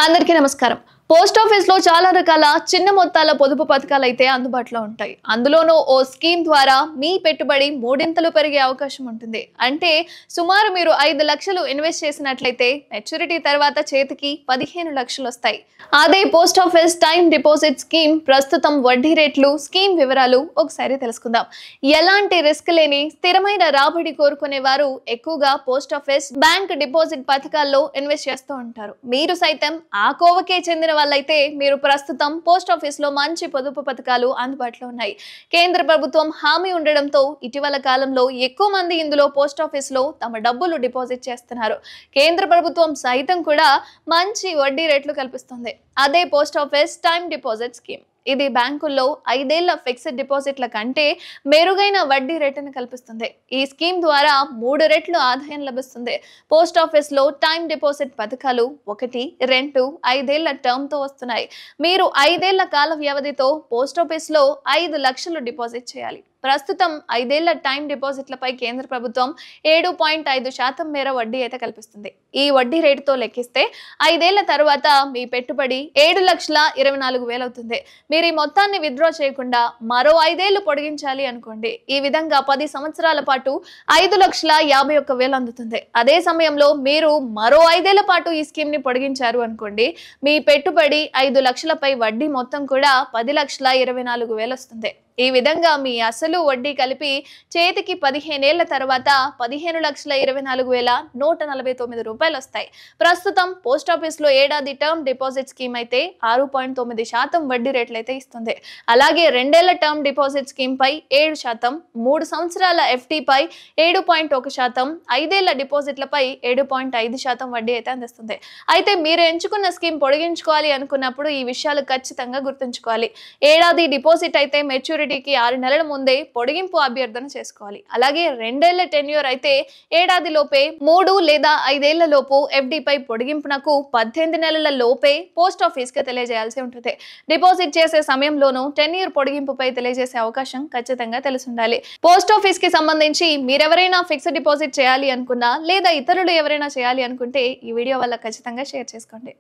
అందరికీ నమస్కారం. Post office లో చాలా రకాల చిన్న మొత్తాల పొదుపు పథకాలు అయితే అందుబాటులో ఉంటాయి. అందులోనూ ఓ స్కీమ్ ద్వారా మీ పెట్టుబడి మూడింతలు పెరిగే అవకాశం ఉంటుంది. అంటే సుమారు మీరు 5 లక్షలు ఇన్వెస్ట్ చేసినట్లయితే మెచ్యూరిటీ తర్వాత చేతికి 15 లక్షలు వస్తాయి. అదే post office time deposit scheme ప్రస్తుతం వడ్డీ రేట్లు, స్కీమ్ వివరాలు ఒకసారి తెలుసుకుందాం. ఎలాంటి రిస్క్ లేని స్థిరమైన రాబడి కోరుకునే వారు ఎక్కువగా పోస్ట్ ఆఫీస్ బ్యాంక్ డిపాజిట్ పథకాల్లో ఇన్వెస్ట్ చేస్తూ ఉంటారు. మీరు సైతం ఆ కోవకే చెందిన వాళ్ళైతే మీరు ప్రస్తుతం పోస్ట్ ఆఫీస్ లో మంచి పొదుపు పథకాలు అందుబాటులో ఉన్నాయి. కేంద్ర ప్రభుత్వం హామీ ఉండడంతో ఇటీవల కాలంలో ఎక్కువ మంది ఇందులో పోస్ట్ ఆఫీస్ లో తమ డబ్బులు డిపాజిట్ చేస్తున్నారు. కేంద్ర ప్రభుత్వం సైతం కూడా మంచి వడ్డీ రేట్లు కల్పిస్తుంది. అదే post office time deposit scheme. ఇది బ్యాంకుల్లో 5 ఏళ్ల ఫిక్స్డ్ డిపాజిట్ల కంటే మెరుగైన వడ్డీ రేటును కల్పిస్తుంది. ఈ స్కీమ్ ద్వారా 3 రెట్లు ఆదాయం లభిస్తుంది. పోస్ట్ ఆఫీస్ లో టైం డిపాజిట్ పథకాలు 1, 2, 5 ఏళ్ల టర్మ్ తో వస్తున్నాయి. మీరు 5 ఏళ్ల కాల వ్యవధితో పోస్ట్ ఆఫీస్ లో 5 లక్షలు డిపాజిట్ చేయాలి. ప్రస్తుతం 5 ఏళ్ల టైం డిపాజిట్లపై కేంద్ర ప్రభుత్వం 7.5% మేర వడ్డీ అయితే కల్పిస్తుంది. ఈ వడ్డీ రేటుతో లెక్కిస్తే 5 ఏళ్ల తర్వాత మీ పెట్టుబడి 7,24,000 అవుతుంది. మీరు ఈ మొత్తాన్ని విత్డ్రా చేయకుండా మరో 5 ఏళ్లు పొడిగించాలి అనుకోండి. ఈ విధంగా 10 సంవత్సరాల పాటు 5,51,000 అందుతుంది. అదే సమయంలో మీరు మరో 5 ఏళ్ల పాటు ఈ స్కీమ్ ని పొడిగించారు అనుకోండి, మీ పెట్టుబడి 5 లక్షలపై వడ్డీ మొత్తం కూడా 10,24,000 వస్తుంది. ఈ విధంగా మీ అసలు వడ్డీ కలిపి చేతికి 15 ఏళ్ల తర్వాత 15,24,149 రూపాయలు వస్తాయి. ప్రస్తుతం పోస్ట్ ఆఫీస్ లో ఏడాది టర్మ్ డిపాజిట్ స్కీమ్ అయితే 6.9% వడ్డీ రేట్లు అయితే ఇస్తుంది. అలాగే 2 ఏళ్ల టర్మ్ డిపాజిట్ స్కీమ్ పై 7%, 3 సంవత్సరాల ఎఫ్డి పై 7.1%, 5 ఏళ్ల డిపాజిట్లపై 7.5% వడ్డీ అయితే అందిస్తుంది. అయితే మీరు ఎంచుకున్న స్కీమ్ పొడిగించుకోవాలి అనుకున్నప్పుడు ఈ విషయాలు ఖచ్చితంగా గుర్తుంచుకోవాలి. ఏడాది డిపాజిట్ అయితే మెచ్యూరిటీ 6 నెలల ముందే పొడిగింపు అభ్యర్థన చేసుకోవాలి. అలాగే 2 ఏళ్ల టెన్యూర్ అయితే ఏడాది లోపే, 3 లేదా 5 ఏళ్ల లోపు ఎఫ్డి పై పొడిగింపునకు 18 నెలల లోపే పోస్ట్ ఆఫీస్ కి తెలియజేయాల్సి ఉంటుంది. డిపాజిట్ చేసే సమయంలోనూ టెన్యూర్ పొడిగింపుపై తెలియజేసే అవకాశం ఖచ్చితంగా తెలిసి ఉండాలి. పోస్ట్ ఆఫీస్ కి సంబంధించి మీరెవరైనా ఫిక్స్డ్ డిపాజిట్ చేయాలి అనుకున్నా లేదా ఇతరులు ఎవరైనా చేయాలి అనుకుంటే ఈ వీడియో వల్ల ఖచ్చితంగా షేర్ చేసుకోండి.